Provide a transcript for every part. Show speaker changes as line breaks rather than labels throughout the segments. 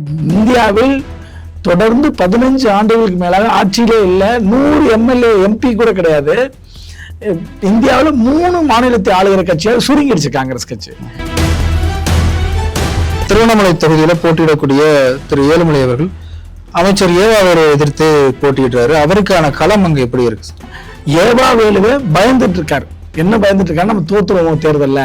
இந்தியாவில் தொடர்ந்து 15 ஆண்டுகளுக்கு மேலாக ஆட்சியிலே இல்லை. 100 எம்எல்ஏ எம்பி கூட கிடையாது. இந்தியாவில் 3 மாநிலத்தை ஆளுகிற கட்சியாக சுருங்கிடுச்சு காங்கிரஸ் கட்சி.
திருவண்ணாமலை தொகுதியில போட்டியிடக்கூடிய திரு ஏழுமலை அவர்கள் அமைச்சர் ஏவாவை எதிர்த்து போட்டியிடுறாரு. அவருக்கான களம் அங்க எப்படி இருக்கு?
ஏவா வேலுவே பயந்துட்டு இருக்காரு. என்ன பயந்துட்டு இருக்காரு? நம்ம தோத்துருவோம் தேர்தல்ல.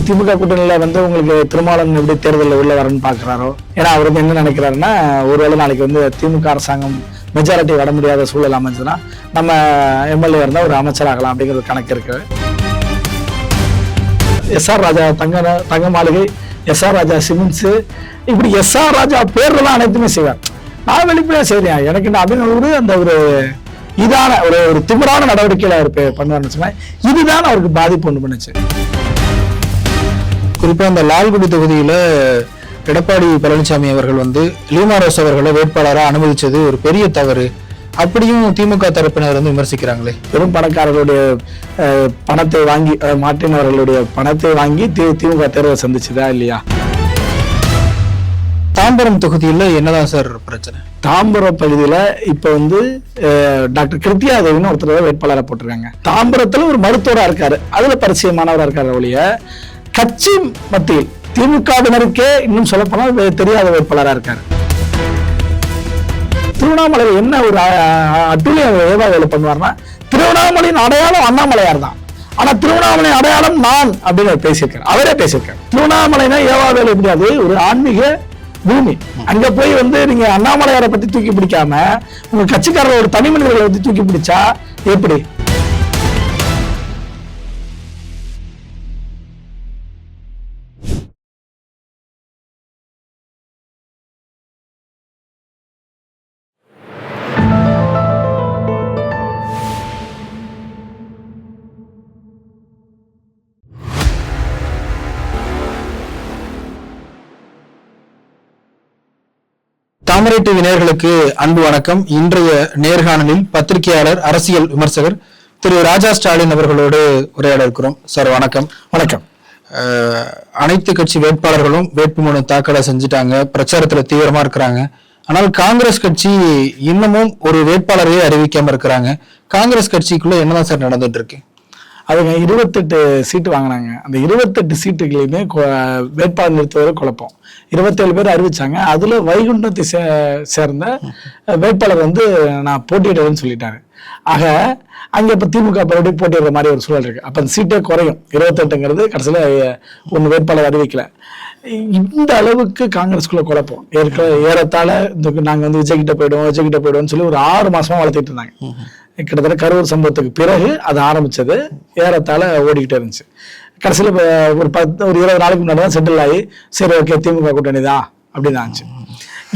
திமுக கூட்டணியில வந்து உங்களுக்கு திருமாவளவன் எப்படி தேர்தலில் உள்ள வரன்னு பாக்குறாரோ. ஏன்னா அவர் வந்து என்ன நினைக்கிறாருன்னா, ஒருவேளை நாளைக்கு வந்து திமுக அரசாங்கம் மெஜாரிட்டி வர முடியாத சூழல் அமைஞ்சதுன்னா நம்ம எம்எல்ஏ இருந்தா ஒரு அமைச்சராகலாம் அப்படிங்கிற ஒரு கணக்கு இருக்கு. எஸ்ஆர் ராஜா தங்க மாளிகை, எஸ்ஆர் ராஜா சிமெண்ட்ஸ், இப்படி எஸ்ஆர் ராஜா பேர்லாம் அனைத்துமே செய்வார். நான் வெளிப்படையா செய்றேன். எனக்கு இந்த அபிநவரு அந்த ஒரு இதான ஒரு திமிரான நடவடிக்கையில அவர் பண்ணுவார்னு சொன்னா இதுதான் அவருக்கு பாதிப்பு ஒன்று பண்ணுச்சு.
குறிப்பா இந்த லால்குடி தொகுதியில எடப்பாடி பழனிசாமி அவர்கள் வந்து லீமா ரோஸ் அவர்களை வேட்பாளராக அனுமதிச்சது ஒரு பெரிய தவறு அப்படியும் திமுக தரப்பினர் வந்து விமர்சிக்கிறாங்களே.
பெரும் பணக்காரர்களுடைய பணத்தை வாங்கி மாற்றினவர்களுடைய பணத்தை வாங்கி திமுக தேர்வை சந்திச்சுதா இல்லையா?
தாம்பரம் தொகுதியில என்னதான் சார் பிரச்சனை?
தாம்பரம் பகுதியில இப்ப வந்து டாக்டர் கிருத்தியா தேவின்னு ஒருத்தர் வேட்பாளராக போட்டிருக்காங்க. தாம்பரத்துல ஒரு மருத்துவரா இருக்காரு, அதுல பரிச்சயமானவரா இருக்காரு ஒழிய கட்சி மத்தியில் திமுகவினருக்கே இன்னும் சொல்ல போனால் தெரியாத வேட்பாளராக இருக்காரு. திருவண்ணாமலையில் என்ன ஒரு அட்டுழிய ஏவா வேலை பண்ணுவார்னா, திருவண்ணாமலையின் அடையாளம் அண்ணாமலையார் தான். ஆனா திருவண்ணாமலை அடையாளம் நான் அப்படின்னு பேசியிருக்காரு, அவரே பேசியிருக்காரு. திருவண்ணாமலைனா ஏவா வேலை எப்படி? அது ஒரு ஆன்மீக பூமி. அங்க போய் வந்து நீங்க அண்ணாமலையாரை பத்தி தூக்கி பிடிக்காம உங்க கட்சிக்காரர் ஒரு தனி மனிதர்களை பத்தி தூக்கி பிடிச்சா எப்படி?
தாமரை டிவி நேயர்களுக்கு அன்பு வணக்கம். இன்றைய நேர்காணலில் பத்திரிகையாளர், அரசியல் விமர்சகர் திரு ராஜா ஸ்டாலின் அவர்களோடு உரையாட இருக்கிறோம். சார் வணக்கம்.
வணக்கம்.
அனைத்து கட்சி வேட்பாளர்களும் வேட்புமனு தாக்கலை செஞ்சுட்டாங்க, பிரச்சாரத்துல தீவிரமா இருக்கிறாங்க. ஆனால் காங்கிரஸ் கட்சி இன்னமும் ஒரு வேட்பாளரையே அறிவிக்காம இருக்கிறாங்க. காங்கிரஸ் கட்சிக்குள்ள என்னதான் சார் நடந்துட்டு இருக்கு?
அவங்க 28 சீட்டு வாங்கினாங்க. அந்த 28 சீட்டுகளையுமே வேட்பாளர் நிறுத்துவதை குழப்பம். 27 பேர் அறிவிச்சாங்க. அதுல வைகுண்டத்தை சேர்ந்த வேட்பாளர் வந்து நான் போட்டியிடுவேன்னு சொல்லிட்டாரு. ஆக அங்க இப்ப திமுக மறுபடியும் போட்டியிடுற மாதிரி ஒரு சூழல் இருக்கு. அப்ப அந்த சீட்டே குறையும். 28ங்கிறது கடைசியில ஒன்னு வேட்பாளர் அறிவிக்கல. இந்த அளவுக்கு காங்கிரஸ்குள்ள குழப்பம் ஏறத்தாழ நாங்க வந்து விஜய்கிட்ட போயிடுவோம்னு சொல்லி ஒரு 6 மாசமா வளர்த்திட்டு இருந்தாங்க. கிட்டத்தட்ட கரூர் சம்பவத்துக்கு பிறகு அது ஆரம்பிச்சது, ஏறத்தாழ ஓடிக்கிட்டே இருந்துச்சு. கடைசியில் ஒரு 20 நாளைக்கு முன்னாடி தான் செட்டில் ஆகி சரி ஓகே திமுக கூட்டணி தான் அப்படின்னு ஆச்சு.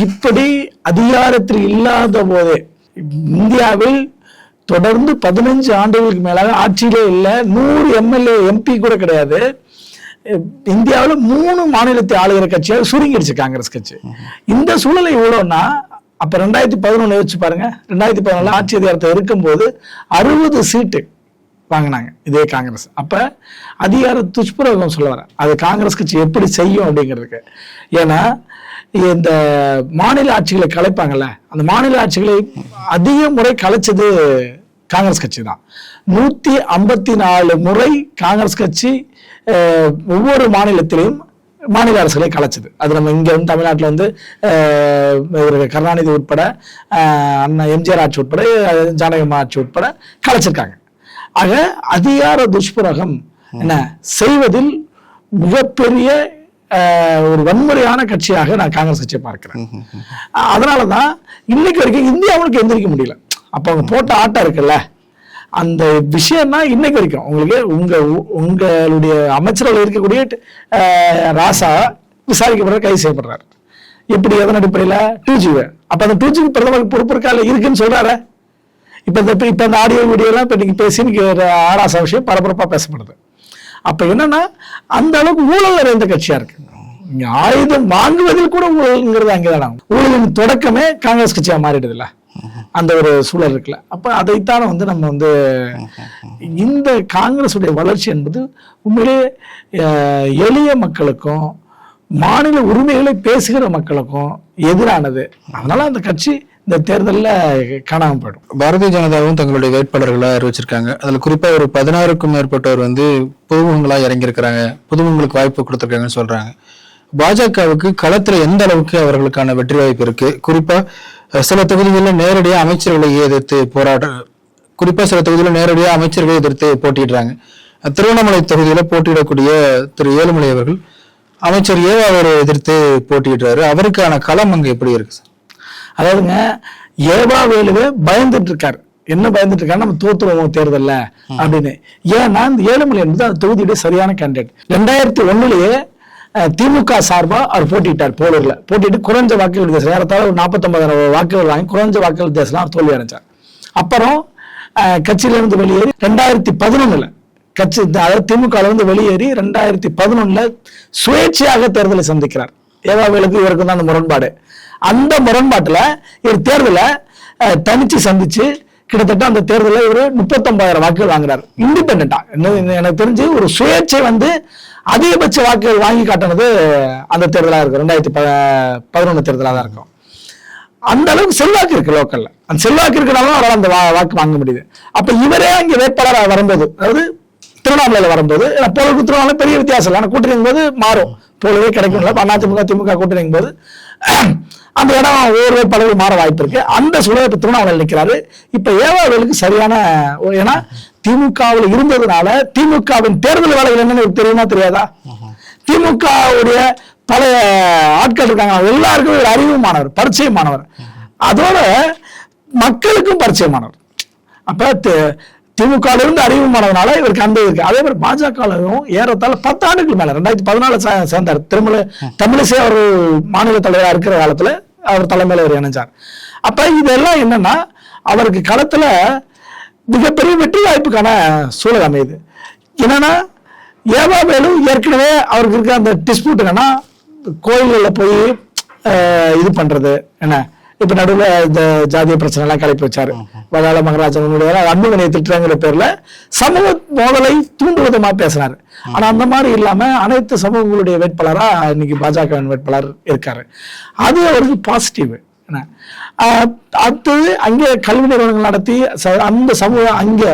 இப்படி அதிகாரத்தில் இல்லாத போதே இந்தியாவில் தொடர்ந்து 15 ஆண்டுகளுக்கு மேலாக ஆட்சியிலே இல்லை. 100 எம்எல்ஏ எம்பி கூட கிடையாது. இந்தியாவில் 3 மாநிலத்தை ஆளுகிற கட்சியாக சுருங்கிடுச்சு காங்கிரஸ் கட்சி. இந்த சூழலை இவ்வளோன்னா அப்ப 2011 வச்சு பாருங்க. 2014 ஆட்சி அதிகாரத்தை இருக்கும்போது 60 சீட்டு வாங்கினாங்க இதே காங்கிரஸ். அப்ப அதிகார துஷ்பிரயோகம் சொல்ல வர அது காங்கிரஸ் கட்சி எப்படி செய்யும் அப்படிங்கிறதுக்கு. ஏன்னா இந்த மாநில ஆட்சிகளை கலைப்பாங்கல்ல, அந்த மாநில ஆட்சிகளை அதிக முறை கலைச்சது காங்கிரஸ் கட்சி தான். 154 முறை காங்கிரஸ் கட்சி ஒவ்வொரு மாநிலத்திலையும் மாநில அரசுகளை கலைச்சது. அது நம்ம இங்க வந்து தமிழ்நாட்டில் வந்து கருணாநிதி உட்பட, அண்ணா எம்ஜிஆர் ஆட்சி உட்பட, ஜானகம்மா ஆட்சி உட்பட கலைச்சிருக்காங்க. ஆக அதிகார துஷ்பிரயோகம் என்ன செய்வதில் மிகப்பெரிய ஒரு வன்முறையான கட்சியாக நான் காங்கிரஸ் கட்சியை பார்க்கிறேன். அதனாலதான் இன்னைக்கு வரைக்கும் இந்தியாவுக்கு எந்திரிக்க முடியல. அப்ப அவங்க போட்ட ஆட்டம் இருக்குல்ல, அந்த விஷயம்னா இன்னைக்கு வரைக்கும் உங்களுக்கு உங்களுடைய அமைச்சர்கள் இருக்கக்கூடிய ராசா விசாரிக்கப்படுற கைது செய்யப்படுறாரு. எப்படி எதன் அடிப்படையில 2G. அப்ப அந்த 2G பிரதமர் பொறுப்பு இருக்கால இருக்குன்னு சொல்றாரு. இப்ப இந்த ஆடியோ வீடியோ எல்லாம் இப்ப நீங்க பேசி ராசா விஷயம் பரபரப்பா பேசப்படுது. அப்ப என்னன்னா அந்த அளவுக்கு ஊழல் நிறைந்த கட்சியா இருக்கு. இங்க ஆயுதம் வாங்குவதில் கூட ஊழல்ங்கிறது அங்கேதான். ஊழலின் தொடக்கமே காங்கிரஸ் கட்சியா மாறிடுது இல்ல, அந்த ஒரு சூழல் இருக்குல்ல. அப்ப அதைத்தான வந்து நம்ம வந்து இந்த காங்கிரஸுடைய வளர்ச்சி என்பது உண்மையிலே எளிய மக்களுக்கும் மாநில உரிமைகளை பேசுகிற மக்களுக்கும் எதிரானது. அதனால அந்த கட்சி இந்த தேர்தலில் காணாமல் போயிடும்.
பாரதிய ஜனதாவும் தங்களுடைய வேட்பாளர்களை அறிவிச்சிருக்காங்க. அதுல குறிப்பா ஒரு 16க்கும் மேற்பட்டவர் புதுமுகங்களா இறங்கியிருக்கிறாங்க, புதுமுகங்களுக்கு வாய்ப்பு கொடுத்துருக்காங்கன்னு சொல்றாங்க. பாஜகவுக்கு களத்துல எந்த அளவுக்கு அவர்களுக்கான வெற்றி வாய்ப்பு இருக்கு? குறிப்பா சில தொகுதிகளில் நேரடியாக அமைச்சர்களை எதிர்த்து சில தொகுதிகளில் நேரடியாக அமைச்சர்களை எதிர்த்து போட்டியிடுறாங்க. திருவண்ணாமலை தொகுதியில போட்டியிடக்கூடிய திரு ஏழுமலை அவர்கள் அமைச்சர் ஏவாவை எதிர்த்து போட்டியிடுறாரு. அவருக்கான களம் அங்க எப்படி இருக்கு?
அதாவதுங்க, ஏவா வேலுவே பயந்துட்டு இருக்காரு. என்ன பயந்துட்டு இருக்காரு? நம்ம தோத்துருவோம் தேர்தல்ல அப்படின்னு. ஏன்னா இந்த ஏழுமலை என்பது அந்த தொகுதியுடைய சரியான கேண்டிடேட். 2001 திமுக சார்பா அவர் போட்டிட்டார். போலூர்ல போட்டிட்டு குறைஞ்ச வாக்குகள் வித்தியாசம், ஏறத்தாழ ஒரு 49,000 வாக்குகள் வாங்கி குறைஞ்ச வாக்குகள் வித்தியாசம் அவர் தோல்வி அடைஞ்சார். அப்புறம் கட்சியிலிருந்து வெளியேறி 2011 கட்சி, அதாவது திமுக வெளியேறி 2011 சுயேட்சையாக தேர்தலை சந்திக்கிறார். ஏவாவேலுக்கு இவருக்கு தான் அந்த முரண்பாடு. அந்த முரண்பாட்டுல இவர் தேர்தலை தனிச்சு சந்திச்சு கிட்டத்தட்ட அந்த தேர்தலில் இவர் 39,000 வாக்குகள் வாங்குறாரு. இண்டிபெண்டா எனக்கு தெரிஞ்சு ஒரு சுயேட்சை அதிகபட்ச வாக்குகள் வாங்கி காட்டினது அந்த தேர்தலாக இருக்கும். 2011 தேர்தலாக தான் இருக்கும். அந்த அளவுக்கு செல்வாக்கு இருக்கு லோக்கல்ல. அந்த செல்வாக்கு இருக்கிறனால அவரால் அந்த வாக்கு வாங்க முடியுது. அப்ப இவரே அங்கே வேட்பாளராக வரும்போது, அதாவது திருவண்ணாமலையில வரும்போது, போலுக்கு திருவண்ணாமலை பெரிய வித்தியாசம் இல்லை. ஆனால் கூட்டணிங்கும் போது மாறும், போலவே கிடைக்கும்ல. அதிமுக திமுக கூட்டணிங்கும் போது அந்த இடம் ஒவ்வொரு வேட்பாளர்கள் மாற வாய்ப்பு இருக்கு. அந்த சூழல் இப்ப திருவண்ணாமலையில் நிற்கிறாரு. இப்ப ஏவாவேலுக்கு சரியான, ஏன்னா திமுகவில் இருந்ததுனால திமுகவின் தேர்தல் வேலைகள் என்னன்னு தெரியுமா தெரியாதா? திமுகவுடைய பல ஆட்கள் இருக்காங்க, எல்லாருக்கும் ஒரு அறிவுமானவர், பரிச்சயமானவர், அதோட மக்களுக்கும் பரிச்சயமானவர். அப்ப திமுக இருந்து அறிவுமானதுனால இவருக்கு அந்த இருக்கு. அதே மாதிரி பாஜகவும் ஏறத்தாழ 10 ஆண்டுகள் மேல 2014 சேர்ந்தார். தமிழிசை அவர் மாநில தலைவராக இருக்கிற காலத்துல அவர் தலைமையில அவர் இணைஞ்சார். அப்ப இதெல்லாம் என்னன்னா அவருக்கு களத்துல மிகப்பெரிய வெற்றி வாய்ப்புக்கான சூழல் அமையுது. என்னன்னா ஏவாவேலு ஏற்கனவே அவருக்கு இருக்க அந்த டிஸ்பியூட் என்னன்னா, கோயில்களில் போய் இது பண்றது என்ன, இப்ப நடுவில் இந்த ஜாதிய பிரச்சனை எல்லாம் கிளப்பி வச்சாரு. வதால மகராஜனுடைய அன்புமணியை திட்டுறங்கிற பேர்ல சமூக மோதலை தூண்டுவதமா பேசினாரு. ஆனா அந்த மாதிரி இல்லாம அனைத்து சமூகங்களுடைய வேட்பாளரா இன்னைக்கு பாஜக வேட்பாளர் இருக்காரு. அது அவருக்கு பாசிட்டிவ். அடுத்தது அங்கே கல்வி நிறுவனங்கள் நடத்தி அந்த சமூக அங்கே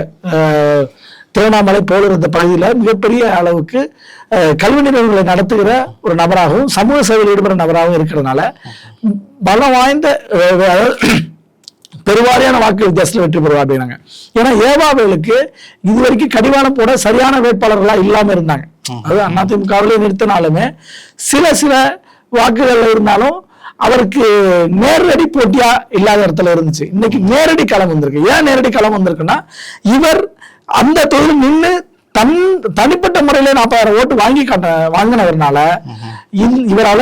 திருவண்ணாமலை போலூர் இந்த பகுதியில் மிகப்பெரிய அளவுக்கு கல்வி நிறுவனங்களை நடத்துகிற ஒரு நபராகவும் சமூக சேவையில் ஈடுபடுற நபராகவும் இருக்கிறதுனால பலம் வாய்ந்த பெருவாரியான வாக்கு வித்தியாசத்தில் வெற்றி பெறுவார் அப்படின்னாங்க. ஏன்னா ஏவாவேலுக்கு இதுவரைக்கும் கடிவாளம் போட சரியான வேட்பாளர்களா இல்லாம இருந்தாங்க. அது அதிமுகவிலே நிறுத்தினாலுமே சில வாக்குகள் இருந்தாலும் அவருக்கு நேரடி போட்டியா இல்லாத இடத்துல இருந்துச்சு. இன்னைக்கு நேரடி களம் வந்திருக்கு. ஏன் நேரடி களம் வந்திருக்குன்னா, இவர் அந்த தொழில் நின்று தனிப்பட்ட முறையில 40,000 ஓட்டு வாங்கினவர்னால இவரால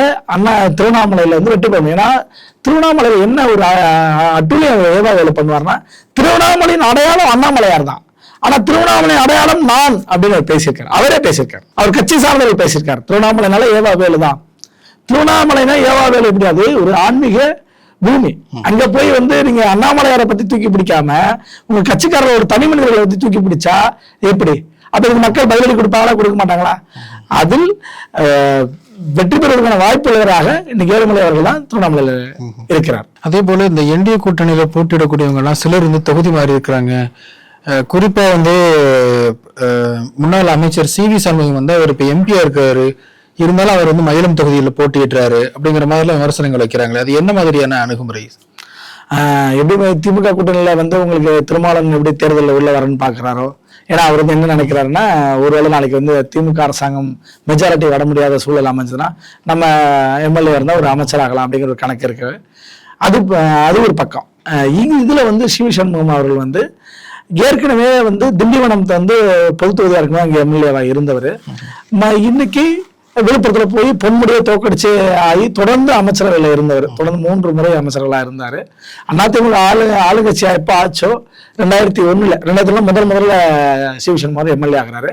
திருவண்ணாமலையில வெற்றி பெறும். ஏன்னா திருவண்ணாமலையில என்ன ஒரு அட்டுழியம் ஏவாவேலு பண்ணுவார்னா, திருவண்ணாமலையின் அடையாளம் அண்ணாமலையார் தான். ஆனா திருவண்ணாமலை அடையாளம் நான் அப்படின்னு பேசியிருக்காரு. அவரே பேசியிருக்காரு, அவர் கட்சி சார்ந்தவர் பேசியிருக்காரு. திருவண்ணாமலைனால ஏவாவேலு தான். திருவண்ணாமலைனா ஏவாவேலு எப்படி? அது ஒரு ஆன்மீக பூமி. அங்க போய் நீங்க அண்ணாமலையாரை பத்தி தூக்கி பிடிக்காம உங்க கட்சிக்காரர் ஒரு தனி மனிதர்களை பத்தி தூக்கி பிடிச்சா எப்படி? அப்ப இதுக்கு மக்கள் பதிலடி கொடுப்பாங்களா, கொடுக்க மாட்டாங்களா? அதில் வெற்றி பெறுவதற்கான வாய்ப்பு உள்ளவராக இன்னைக்கு ஏழுமலை அவர்கள் தான் திருவண்ணாமலையில இருக்கிறார்.
அதே போல இந்த என்டிஏ கூட்டணியில போட்டியிடக்கூடியவங்க எல்லாம் சிலர் தொகுதி மாறி இருக்கிறாங்க. குறிப்பா முன்னாள் அமைச்சர் CV சண்முகம் அவர் இப்ப எம்பியா இருக்காரு, இருந்தாலும் அவர் மயிலம் தொகுதியில் போட்டியிடுறாரு அப்படிங்கிற மாதிரிலாம் விமர்சனங்கள் வைக்கிறாங்களே, அது என்ன மாதிரியான அணுகுமுறை?
எப்படி திமுக கூட்டணியில உங்களுக்கு திருமாவளவன் எப்படி தேர்தலில் உள்ள வரன்னு பாக்குறாரோ, ஏன்னா அவர் என்ன நினைக்கிறாருன்னா, ஒருவேளை நாளைக்கு திமுக அரசாங்கம் மெஜாரிட்டி வர முடியாத சூழல் அமைஞ்சதுன்னா நம்ம எம்எல்ஏ இருந்தா ஒரு அமைச்சராகலாம் அப்படிங்கிற ஒரு கணக்கு இருக்கு. அது ஒரு பக்கம். இதுல சிவி சண்முகம் அவர்கள் ஏற்கனவே திண்டிவனம் பொது தொகுதியா இருக்கணும் அங்கே எம்எல்ஏவா இருந்தவர். இன்னைக்கு விழுப்புரத்துல போய் பொன்முடியை தோக்கடிச்சு ஆகி தொடர்ந்து அமைச்சரவையில் இருந்தவர். தொடர்ந்து 3 முறை அமைச்சர்களா இருந்தாரு. அதிமுக ஆளுங்கட்சியா எப்ப ஆச்சோ 2001 முதல்ல சிவி சண்முகம் எம்எல்ஏ ஆகிறாரு.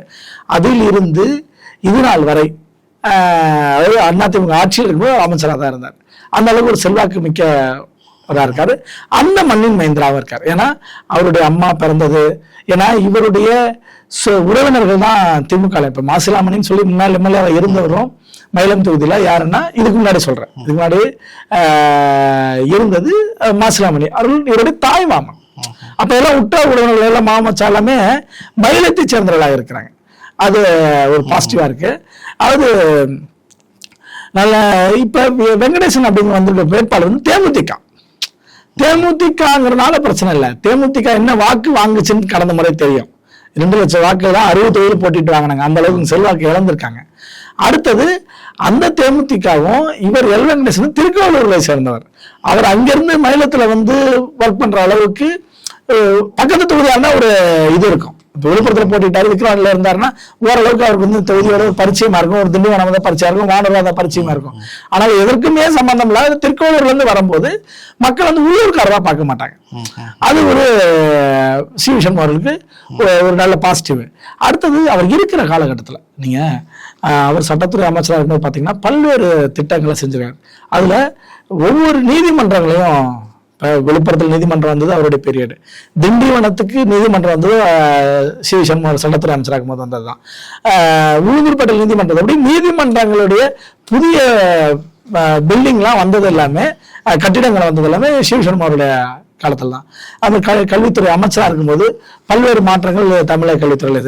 அதில் இருந்து இது நாள் வரை அதாவது அதிமுக ஆட்சியில் இருக்கும்போது அமைச்சராக தான் இருந்தார். அந்த அளவுக்கு ஒரு செல்வாக்கு மிக்க இருக்காரு. அந்த மண்ணின் மைந்தராக இருக்காரு. ஏன்னா அவருடைய அம்மா பிறந்தது, ஏன்னா இவருடைய உறவினர்கள் தான் திமுக. இப்ப மாசிலாமணின்னு சொல்லி முன்னாள் எம்எல்ஏ இருந்தவரும் மயிலம் தொகுதியில யாருன்னா இதுக்கு முன்னாடி சொல்றேன், இதுக்கு முன்னாடி இருந்தது மாசிலாமணி அவர்கள் இவருடைய தாய் மாமன். அப்ப எல்லாம் உற்றார் உறவினர்கள் எல்லாம் மாமச்சா எல்லாமே மயிலத்தை சேர்ந்தவர்களாக இருக்கிறாங்க. அது ஒரு பாசிட்டிவா இருக்கு. அது நல்ல. இப்ப வெங்கடேசன் அப்படிங்கிற வந்து வேட்பாளர் வந்து தேமுதிகங்கிறதுனால பிரச்சனை இல்லை. தேமுதிக என்ன வாக்கு வாங்குச்சுன்னு கடந்த முறை தெரியும். 2 லட்சம் வாக்கு தான் 60 தொகுதியில் போட்டிட்டு வாங்கினாங்க. அந்த அளவுக்கு செல்வாக்கு இழந்திருக்காங்க. அடுத்தது அந்த தேமுதிகவும் இவர் எல் வெங்கடேசன் திருக்கோவிலூரை சேர்ந்தவர். அவர் அங்கிருந்து மயிலத்துல வந்து ஒர்க் பண்ற அளவுக்கு பக்கத்து தொகுதியான ஒரு இது இருக்கும். இப்போ விழுப்புரத்தில் போட்டிட்டாரு, விக்ரவாண்டில இருந்தாருன்னா ஓரளவுக்கு அவருக்கு வந்து தொகுதியோட பரிச்சயமா இருக்கும். ஒரு திண்டிவனம் தான் பரிச்சயம் இருக்கும், வானூர் பரிச்சயமா இருக்கும். ஆனால் எதற்குமே சம்பந்தம் இல்லாத திருக்கோவிலூர்ல இருந்து வரும்போது மக்கள் வந்து உள்ளூர்காரராக பார்க்க மாட்டாங்க. அது ஒரு சி வி சண்முகம் அவர்களுக்கு ஒரு நல்ல பாசிட்டிவ். அடுத்தது அவர் இருக்கிற காலகட்டத்தில் நீங்க அவர் சட்டத்துறை அமைச்சராக இருக்கும்போது பார்த்தீங்கன்னா பல்வேறு திட்டங்களை செஞ்சிருக்காரு. அதுல ஒவ்வொரு நீதிமன்றங்களையும், விழுப்புரத்தில் நீதிமன்றம் வந்தது அவருடைய பீரியடு, திண்டிவனத்துக்கு நீதிமன்றம் வந்தது சி வி சண்முகம் சட்டத்துறை அமைச்சராகும் போது வந்ததுதான், உளுந்தூர்பேட்டை நீதிமன்றம், அப்படி நீதிமன்றங்களுடைய புதிய பில்டிங்லாம் வந்தது எல்லாமே, கட்டிடங்கள் வந்தது எல்லாமே சி வி சண்முகம் அவருடைய காலத்தில் தான். அந்த கல்வித்துறை அமைச்சராக இருக்கும்போது பல்வேறு மாற்றங்கள் தமிழக கல்வித்துறையில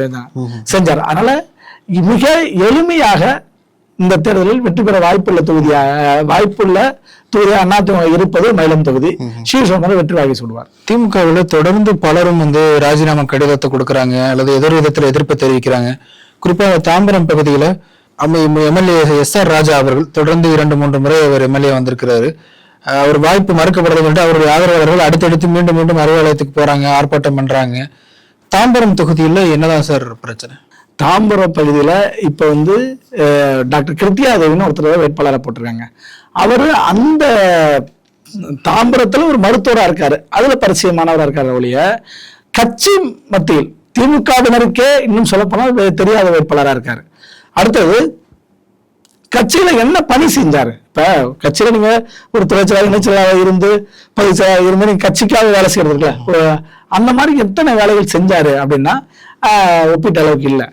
செஞ்சார். அதனால மிக எளிமையாக இந்த தேர்தலில் வெற்றி பெற வாய்ப்புள்ள தொகுதியாக அதிமுக இருப்பது மயிலம் தொகுதி. ஸ்ரீசோமரை வெற்றி வாகி சொல்லுவார்.
திமுகவில் தொடர்ந்து பலரும் வந்து ராஜினாமா கடிதத்தை கொடுக்கறாங்க அல்லது எதிர் விதத்தில் எதிர்ப்பு தெரிவிக்கிறாங்க. குறிப்பாக தாம்பரம் பகுதியில் எம்எல்ஏ எஸ்.ஆர். ராஜா அவர்கள் தொடர்ந்து 2-3 முறை அவர் எம்எல்ஏ வந்திருக்கிறாரு. அவர் வாய்ப்பு மறுக்கப்படுறது, அவருடைய ஆதரவாளர்கள் அடுத்தடுத்து மீண்டும் அறிவாலயத்துக்கு போறாங்க, ஆர்ப்பாட்டம் பண்றாங்க. தாம்பரம் தொகுதியில் என்னதான் சார் பிரச்சனை?
தாம்பரம் பகுதியில் இப்போ வந்து டாக்டர் கிருத்தியாதேவின்னு ஒருத்தர் வேட்பாளரை போட்டிருக்காங்க. அவரு அந்த தாம்பரத்தில் ஒரு மருத்துவராக இருக்காரு, அதுல பரிச்சயமானவராக இருக்காரு ஒழிய கட்சி மத்தியில் திமுகவினருக்கே இன்னும் சொல்லப்போனால் தெரியாத வேட்பாளராக இருக்காரு. அடுத்தது கட்சியில என்ன பணி செஞ்சாரு? இப்ப கட்சியில நீங்க ஒரு துறைச்சலாக இணைச்சலாக இருந்து பதிச்சலாக இருந்து நீங்க கட்சிக்காக வேலை செய்யறது இருக்குல்ல, அந்த மாதிரி எத்தனை வேலைகள் செஞ்சாரு அப்படின்னா ஒப்பிட்ட அளவுக்கு இல்லை.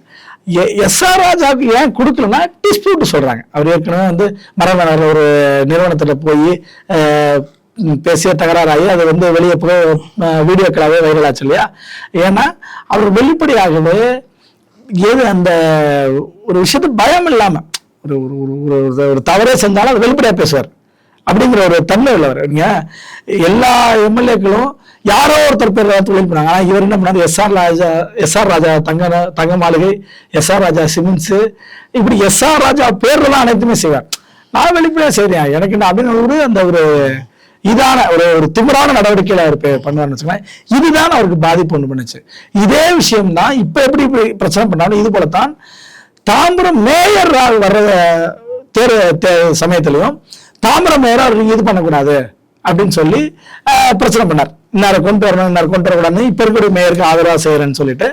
எஸ்.ஆர். ராஜாவுக்கு ஏன் கொடுக்கலன்னா டிஸ்பியூட் சொல்றாங்க. அவர் ஏற்கனவே வந்து மரபணர் ஒரு நிறுவனத்துல போய் பேசிய தகராறாகி அது வந்து வெளியே போய் வீடியோக்களாகவே வைரல் ஆச்சு இல்லையா? ஏன்னா அவர் வெளிப்படையாகவே அந்த ஒரு விஷயத்த பயம் இல்லாம ஒரு தவறே செஞ்சாலும் அது வெளிப்படையா பேசுவார் அப்படிங்கிற ஒரு தன்மை உள்ளவர். நீங்க எல்லா எம்எல்ஏக்களும் யாரோ ஒருத்தர் பேர் தொழில் பண்ணாங்க. ஆனா இவர் என்ன பண்ணாரு, எஸ்.ஆர். ராஜா தங்க மாளிகை, எஸ்.ஆர். ராஜா சிமெண்ட்ஸ், இப்படி எஸ்.ஆர். ராஜா பேர்லாம் அனைத்துமே செய்வார். நான் வெளிப்படையா செய்றேன் எனக்கு அப்படின்னு அந்த ஒரு இதான ஒரு திமிரான நடவடிக்கையில அவர் பண்ணுவார்னு வச்சுக்கோங்க. இதுதான் அவருக்கு பாதிப்பு ஒன்று பண்ணுச்சு. இதே விஷயம் தான் இப்ப எப்படி பிரச்சனை பண்ணாலும் இது போலத்தான் தாம்பரம் மேயர் வர்ற சமயத்திலையும் தாம்பரம் மேயர் அவர் இது பண்ணக்கூடாது அப்படின்னு சொல்லி பிரச்சனை பண்ணார். இன்னாரை கொண்டு வரணும், இன்னாரை கொண்டு வரக்கூடாதுன்னு இப்ப இருக்கிற மேயருக்கு ஆதரவா செய்யறேன்னு சொல்லிட்டு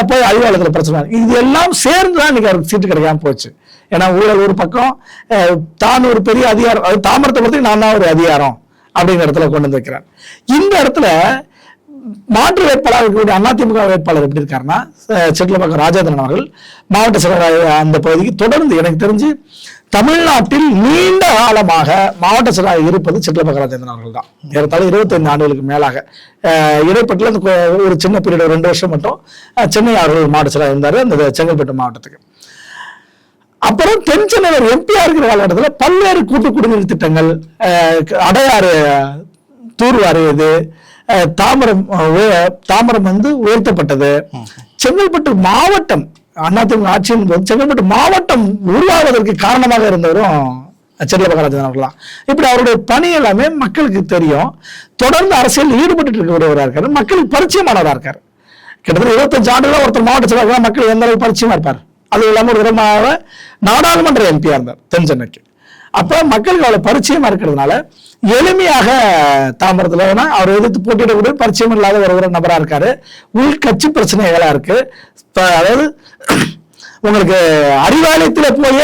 போய் அறிவாலயத்துல பிரச்சனை. இது எல்லாம் சேர்ந்துதான் இன்னைக்கு அவருக்கு சீட்டு கிடைக்காம போச்சு. ஏன்னா ஊழல் ஒரு பக்கம், தான் ஒரு பெரிய அதிகாரம், அது தாமரத்தை பத்தி நான் தான் ஒரு அதிகாரம் அப்படிங்கிற இடத்துல கொண்டு வந்து வைக்கிறார். இந்த இடத்துல மாற்று வேட்பாளர் இருக்கக்கூடிய அதிமுக வேட்பாளர் எப்படி இருக்காருன்னா செட்டிலப்பாக்கம் ராஜேந்திரன் அவர்கள் மாவட்ட செயலாளர் அந்த பகுதிக்கு தொடர்ந்து எனக்கு தெரிஞ்சு தமிழ்நாட்டில் நீண்ட காலமாக மாவட்ட செயலாளர் இருப்பது செட்டிலப்பாக்கம் ராஜேந்திரன் அவர்கள் தான். ஏறத்தாழ 25 ஆண்டுகளுக்கு மேலாக. இடைப்பட்டில் அந்த ஒரு சின்ன பீரியட் 2 வருஷம் மட்டும் சென்னை அவர்கள் மாவட்ட செயலாளர் இருந்தாரு அந்த செங்கல்பட்டு மாவட்டத்துக்கு. அப்புறம் தென் சென்னையில் எம்பியா இருக்கிற காலகட்டத்தில் பல்வேறு கூட்டு குடிநீர் திட்டங்கள், அடையாறு தூர்வாரு, இது தாம்பரம் வந்து உயர்த்தப்பட்டது. செங்கல்பட்டு மாவட்டம் அதிமுக ஆட்சியின் போது செங்கல்பட்டு மாவட்டம் உருவாவதற்கு காரணமாக இருந்தவரும் செட்டிலப்பாக்கம் ராஜேந்திரன் அவர்கள். இப்படி அவருடைய பணி எல்லாமே மக்களுக்கு தெரியும். தொடர்ந்து அரசியல் ஈடுபட்டு இருக்கிறவராக இருக்காரு, மக்களுக்கு பரிச்சயமானவராக இருக்காரு. கிட்டத்தட்ட 25 ஆண்டுகளா ஒருத்தர் மாவட்ட செயலாளர் மக்கள் எந்த அளவுக்கு பரிச்சயமா இருப்பார். அது இல்லாமல் ஒரு விதமாக நாடாளுமன்ற எம்பியா இருந்தார் தென் சென்னைக்கு. அப்ப மக்களுக்கு அவ்வளவு பரிச்சயமா இருக்கிறதுனால எளிமையாக தாம்பரத்துல அவர் எதிர்த்து போட்டியிடக்கூடிய பரிச்சயம் இல்லாத ஒரு நபரா இருக்காரு. உள்கட்சி பிரச்சனைகளா இருக்கு. அதாவது உங்களுக்கு அறிவாலயத்துல போய்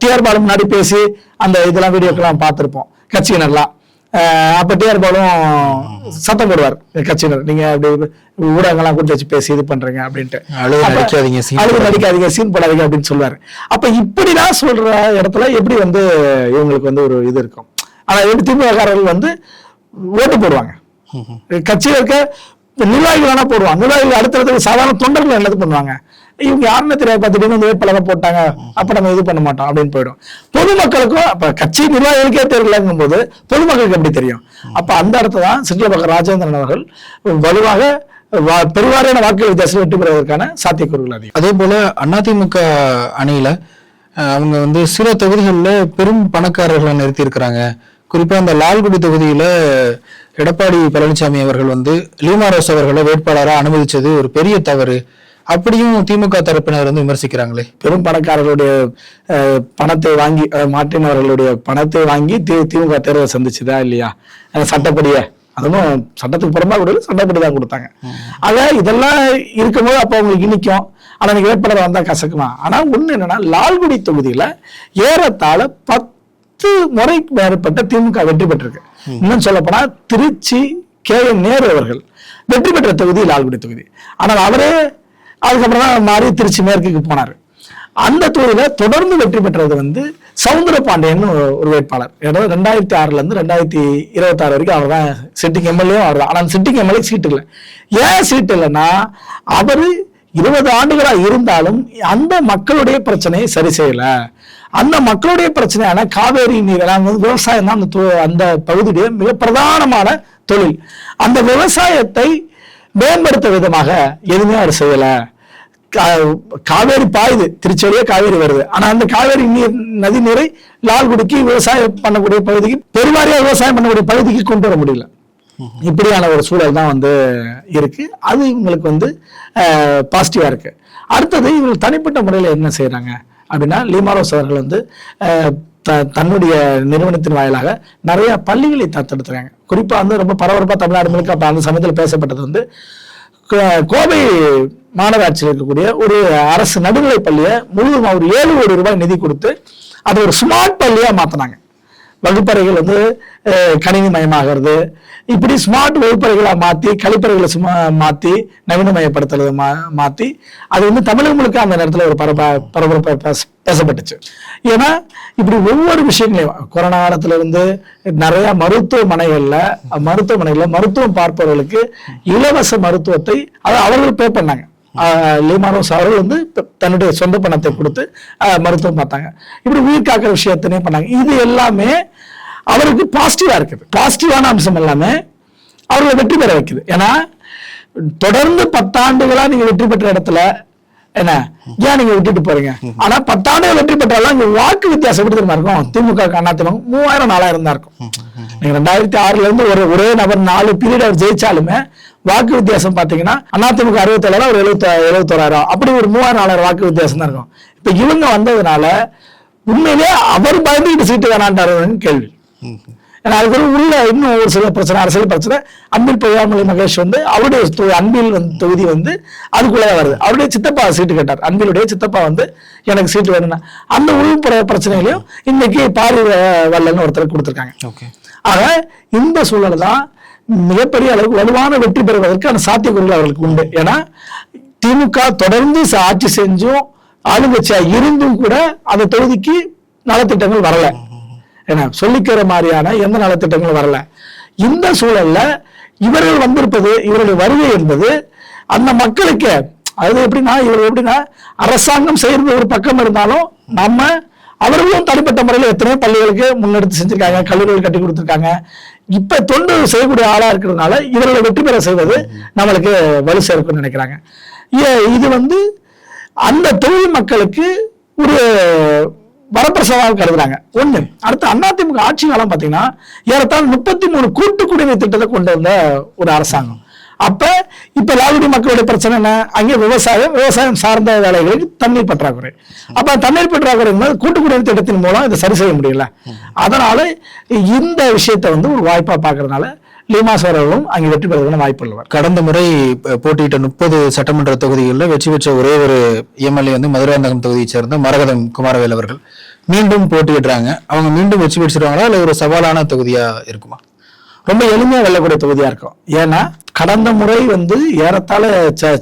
டிஆர் பாலு முன்னாடி பேசி அந்த இதெல்லாம் வீடியோக்கெல்லாம் பார்த்திருப்போம் கட்சியினர்லாம். அப்ப டிஆர் பாலும் சத்தம் போடுவார் கட்சியினர், நீங்க அப்படி ஊடகங்கள்லாம் கூட்டி வச்சு பேசி இது பண்றீங்க அப்படின்ட்டு, அழுது நடிக்காதீங்க சீன் போடாதீங்க அப்படின்னு சொல்லுவாரு. அப்ப இப்படிதான் சொல்ற இடத்துல எப்படி வந்து இவங்களுக்கு வந்து ஒரு இது இருக்கும். ஆனா எப்படி திமுககாரர்கள் வந்து ஓட்டு போடுவாங்க, கட்சியில இருக்க நிர்வாகிகள் வேணா போடுவாங்க, நிர்வாகிகள் அடுத்தடுத்த சாதாரண தொண்டர்கள் என்னது பண்ணுவாங்க, இவங்க யாருன்னு தெரியாது பார்த்துட்டு வந்து வேட்பாளரை போட்டாங்க அப்ப நம்ம இது பண்ண மாட்டோம் அப்படின்னு போயிடும். பொதுமக்களுக்கும் அப்ப கட்சி நிர்வாகிகளுக்கே தெரியலங்கும் போது பொதுமக்களுக்கு எப்படி தெரியும்? அப்ப அந்த இடத்துல தான் சிட்லப்பாக்கம் ராஜேந்திரன் அவர்கள் வலுவாக பெருவாரியான வாக்கு வித்தியாசத்தில் வெற்றி பெறுவதற்கான சாத்தியக்கூறுகள் அதிகம்.
அதே போல அதிமுக அணியில அவங்க வந்து சில தொகுதிகளில் பெரும் பணக்காரர்களை நிறுத்தி இருக்கிறாங்க. குறிப்பா அந்த லால்குடி தொகுதியில எடப்பாடி பழனிசாமி அவர்கள் வந்து லீமா ரோஸ் அவர்களை வேட்பாளராக அனுமதிச்சது ஒரு பெரிய தவறு அப்படியும் திமுக தரப்பினர் வந்து விமர்சிக்கிறாங்களே.
பெரும் பணக்காரர்களுடைய பணத்தை வாங்கி மாற்றினவர்களுடைய பணத்தை வாங்கி திமுக தேர்வை சந்திச்சுதா இல்லையா? சட்டப்படியே, அதுவும் சட்டத்துக்கு புறமா கொடுக்கல, சட்டப்படிதான் கொடுத்தாங்க. ஆக இதெல்லாம் இருக்கும்போது அப்ப அவங்களுக்கு இனிக்கும், ஆனா நீங்க வேட்பாளர் வந்தா கசக்குமா? ஆனா ஒண்ணு என்னன்னா, லால்குடி தொகுதியில ஏறத்தாழ 10 முறைக்கு மேற்பட்ட திமுக வெற்றி பெற்றிருக்கு. இன்னும் சொல்ல போனா திருச்சி KN நேரு அவர்கள் வெற்றி பெற்ற தொகுதி லால்குடி தொகுதி. ஆனால் அவரே அதுக்கப்புறம் தான் மாறி திருச்சி மேற்குக்கு போனார். அந்த தொகுதியில தொடர்ந்து வெற்றி பெற்றது வந்து சவுந்தரபாண்டியன் ஒரு வேட்பாளர். 2006 இருந்து 2026 வரைக்கும் அவர் தான் சிட்டிங் எம்எல்ஏ அவர் தான். ஆனால் சிட்டிங் எம்எல்ஏ சீட்டு இல்லை. ஏன் சீட்டு இல்லைன்னா, அவரு 20 ஆண்டுகளா இருந்தாலும் அந்த மக்களுடைய பிரச்சனையை சரி செய்யல. அந்த மக்களுடைய பிரச்சனையான காவேரி நீர் விவசாயம் தான் அந்த பகுதியுடைய மிக பிரதானமான தொழில். அந்த விவசாயத்தை மேம்படுத்த விதமாக எதுவுமே அவர் செய்யல. காவேரி பாயுது, திருச்செழியே காவேரி வருது, ஆனா அந்த காவேரி நீர் நதி நீரை லால்குடிக்கு விவசாயம் பண்ணக்கூடிய பகுதிக்கு, பெருவாரியா விவசாயம் பண்ணக்கூடிய பகுதிக்கு கொண்டு வர முடியல. இப்படியான ஒரு சூழல் தான் வந்து இருக்கு. அது இவங்களுக்கு வந்து பாசிட்டிவா இருக்கு. அடுத்தது இவங்க தனிப்பட்ட முறையில் என்ன செய்யறாங்க அப்படின்னா, லீமா ரோஸ் அவர்கள் வந்து தன்னுடைய நிறுவனத்தின் வாயிலாக நிறைய பள்ளிகளை தத்தெடுத்துறாங்க. குறிப்பா வந்து ரொம்ப பரபரப்பா தமிழ்நாடு முழுக்க அப்ப அந்த சமயத்தில் பேசப்பட்டது வந்து கோவை மாநகராட்சியில் இருக்கக்கூடிய ஒரு அரசு நடுநிலை பள்ளியை முழுவதும் ஒரு 7 கோடி ரூபாய் நிதி கொடுத்து அதை ஒரு ஸ்மார்ட் பள்ளியா மாத்தினாங்க. வகுப்பறைகள் வந்து கணினி மயமாகிறது, இப்படி ஸ்மார்ட் வகுப்பறைகளா மாத்தி கழிப்பறைகளை மாத்தி நவீனமயப்படுத்துறது மாத்தி அது வந்து தமிழகம் முழுக்க அந்த நேரத்தில் ஒரு பரபரப்பா பேசப்பட்டுச்சு. ஏன்னா இப்படி ஒவ்வொரு விஷயங்களையும் கொரோனா காலத்துல இருந்து நிறைய மருத்துவமனைகள்ல மருத்துவம் பார்ப்பவர்களுக்கு இலவச மருத்துவத்தை அவர்கள் பே பண்ணாங்க. லீமா ரோஸ் அவர்கள் வந்து தன்னுடைய சொந்த பணத்தை கொடுத்து மருத்துவம் பார்த்தாங்க. இப்படி உயிர் காக்கிற விஷயத்தினே பண்ணாங்க. இது எல்லாமே அவருக்கு பாசிட்டிவா இருக்குது. பாசிட்டிவான அம்சம் எல்லாமே அவர்களை வெற்றி பெற வைக்குது. ஏன்னா தொடர்ந்து 10 ஆண்டுகளா நீங்க வெற்றி பெற்ற இடத்துல என்ன ஏன் நீங்க விட்டுட்டு போறீங்க? ஆனா 10 ஆண்டுகள் வெற்றி பெற்றாலும் இங்க வாக்கு வித்தியாசம் எப்படி தெரியுமா இருக்கும்? திமுக அதிமுக 3000-4000 தான் இருக்கும். நீங்க 2006 இருந்து ஒரே நபர் 4 பீரியட் அவர் ஜெயிச்சாலுமே வாக்கு வித்தியாசம் பாத்தீங்கன்னா அதிமுக 67, ஒரு 71,000, அப்படி ஒரு 3000-4000 வாக்கு வித்தியாசம் தான் இருக்கும். இப்ப இவங்க வந்ததுனால உண்மையிலேயே அவர் பயந்துகிட்டு சீட்டு வேணான்ட்டாருன்னு கேள்வி. ஏன்னா அதுக்கு உள்ள இன்னும் ஒரு சில பிரச்சனை, அரசியல் பிரச்சனை. அன்பில் பொய்யாமொழி மகேஷ் வந்து அவருடைய அன்பில் தொகுதி வந்து அதுக்குள்ளே வருது. அவருடைய சித்தப்பா சீட்டு கேட்டார். அன்பிலுடைய சித்தப்பா வந்து எனக்கு சீட்டு வேணும்னா அந்த உள்புற பிரச்சனைகளையும் இன்னைக்கு பாரி வல்லன்னு ஒருத்தர் கொடுத்துருக்காங்க. ஆக இந்த சூழல் தான் மிகப்பெரிய அளவுக்கு வலுவான வெற்றி பெறுவதற்கான சாத்தியக்கூறுகள் அவர்களுக்கு உண்டு. ஏன்னா திமுக தொடர்ந்து ஆட்சி செஞ்சும் ஆளுங்கட்சியா இருந்தும் கூட அந்த தொகுதிக்கு நலத்திட்டங்கள் வரல. ஏன்னா சொல்லிக்கிற மாதிரியான எந்த நலத்திட்டங்களும் வரல. இந்த சூழல்ல இவர்கள் வந்திருப்பது, இவருடைய வருகை என்பது அந்த மக்களுக்கு, அது எப்படின்னா இவர்கள் எப்படின்னா அரசாங்கம் செய்யறது ஒரு பக்கம் இருந்தாலும் அவர்களும் தனிப்பட்ட முறையில் எத்தனையோ பள்ளிகளுக்கு முன்னெடுத்து செஞ்சிருக்காங்க, கல்லூரிகள் கட்டி கொடுத்துருக்காங்க. இப்ப தொண்டு செய்யக்கூடிய ஆளா இருக்கிறதுனால இவர்களை வெற்றி பெற செய்வது நம்மளுக்கு வலு சேர்க்கும்னு நினைக்கிறாங்க. இது வந்து அந்த தொழில் மக்களுக்கு ஒரு வரப்பிரசாதமாக கருதுறாங்க. ஒண்ணு. அடுத்து அதிமுக ஆட்சி காலம் பாத்தீங்கன்னா ஏறத்தாழ 33 கூட்டு குடிநீர் திட்டத்தை கொண்டு வந்த ஒரு அரசாங்கம். இப்ப லால்குடி மக்களுடைய பிரச்சனை என்ன? அங்கே விவசாயம் சார்ந்த வேலைகளுக்கு தண்ணீர் பற்றாக்குறை. அப்ப தண்ணீர் பற்றாக்குறை கூட்டு குடிநீர் திட்டத்தின் மூலம் இதை சரி செய்ய முடியல. அதனால இந்த விஷயத்தை வந்து ஒரு வாய்ப்பா பாக்குறதுனால லீமா அவர்களும் அங்கே வெற்றி பெறுவதற்கான வாய்ப்பு உள்ளவர்.
கடந்த முறை போட்டியிட்ட 30 சட்டமன்ற தொகுதிகளில் வெற்றி பெற்ற ஒரே ஒரு எம்எல்ஏ வந்து மதுராந்தகம் தொகுதியை சேர்ந்த மரகதம் குமாரவேல் அவர்கள் மீண்டும் போட்டியிடுறாங்க. அவங்க மீண்டும் வெற்றி பெற்றுருவாங்களா இல்ல ஒரு சவாலான தொகுதியா இருக்குமா?
ரொம்ப எளிமையா வெல்லக்கூடிய தொகுதியா இருக்கும். ஏன்னா கடந்த முறை வந்து ஏறத்தாழ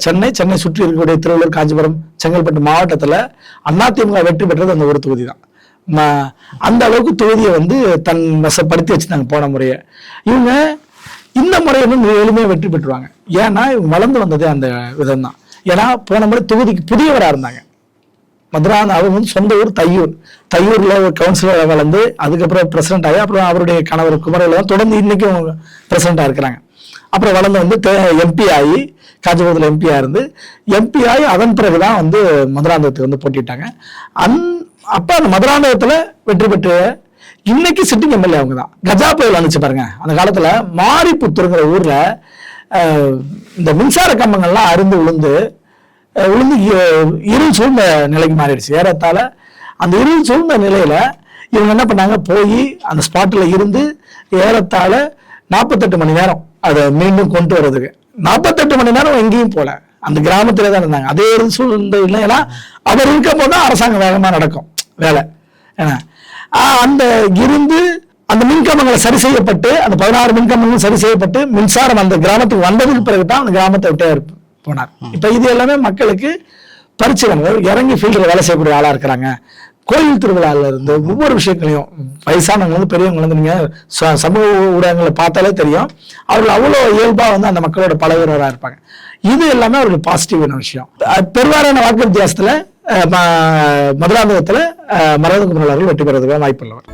சென்னை சுற்றி இருக்கக்கூடிய திருவள்ளூர், காஞ்சிபுரம், செங்கல்பட்டு மாவட்டத்துல அதிமுக வெற்றி பெற்றது அந்த ஒரு தொகுதி தான். அந்த அளவுக்கு தொகுதியை வந்து தன் வசப்படுத்தி வச்சிருந்தாங்க போன முறையை. இவங்க இந்த முறை வந்து எளிமையா வெற்றி பெற்றுவாங்க. ஏன்னா இவங்க வளர்ந்து வந்ததே அந்த விதம் தான். ஏன்னா போன முறை தொகுதிக்கு புதியவரா இருந்தாங்க. மதுராந்த அவங்க வந்து சொந்த ஊர் தையூர்ல ஒரு கவுன்சிலர் வளர்ந்து அதுக்கப்புறம் பிரசிடென்ட் ஆகி அப்புறம் அவருடைய கணவர் குமரவேல் தொடர்ந்து இன்னைக்கும் பிரசிடென்டா இருக்கிறாங்க. அப்புறம் வளர்ந்து வந்து எம்பி ஆகி காஞ்சிபுரத்தில் எம்பி இருந்து எம்பி ஆகி அதன் பிறகுதான் வந்து மதுராந்தகத்துக்கு வந்து போட்டிட்டாங்க. அப்ப அந்த மதுராந்தகத்துல வெற்றி பெற்று இன்னைக்கு சிட்டிங் எம்எல்ஏ அவங்க தான். கஜா புயல் வந்துச்சு பாருங்க, அந்த காலத்துல மாரிப்புத்தூருங்கிற ஊர்ல இந்த மின்சார கம்பங்கள்லாம் அருந்து விழுந்து இருள் சூழ்ந்த நிலைக்கு மாறிடுச்சு. ஏறத்தாழ அந்த இருள் சூழ்ந்த நிலையில இவங்க என்ன பண்ணாங்க, போய் அந்த ஸ்பாட்ல இருந்து ஏறத்தாழ 48 மணி நேரம் அதை மீண்டும் கொண்டு வர்றதுக்கு 48 மணி நேரம் எங்கேயும் போல அந்த கிராமத்திலே தான் இருந்தாங்க. அதே இருள் சூழ்ந்த இல்லை. ஏன்னா அவர் இருக்கும் போது தான் அரசாங்கம் வேகமா நடக்கும் வேலை. ஏன்னா அந்த இருந்து அந்த மின்கம்பங்களை சரி செய்யப்பட்டு அந்த 16 மின்கம்பங்களும் சரி செய்யப்பட்டு மின்சாரம் அந்த கிராமத்துக்கு வந்ததுக்கு பிறகுதான் அந்த கிராமத்தை விட்டே போனார். இப்ப இது எல்லாமே மக்களுக்கு பரிச்சயம், இறங்கி ஃபீல்டில் வேலை செய்யக்கூடிய ஆளா இருக்கிறாங்க. கோயில் திருவிழால இருந்து ஒவ்வொரு விஷயங்களையும் வயசானவங்க வந்து பெரியவங்க வந்து நீங்க சமூக ஊடகங்களை பார்த்தாலே தெரியும், அவர்கள் அவ்வளவு இயல்பா வந்து அந்த மக்களோட பழகுறவராக இருப்பாங்க. இது எல்லாமே அவர்கள் பாசிட்டிவான விஷயம். பெருவாரியான வாக்கு வித்தியாசத்துல மதுராந்தகத்துல மரகத குமரன் அவர்கள் வெற்றி பெறதுக்கு வாய்ப்பு உள்ளவர்.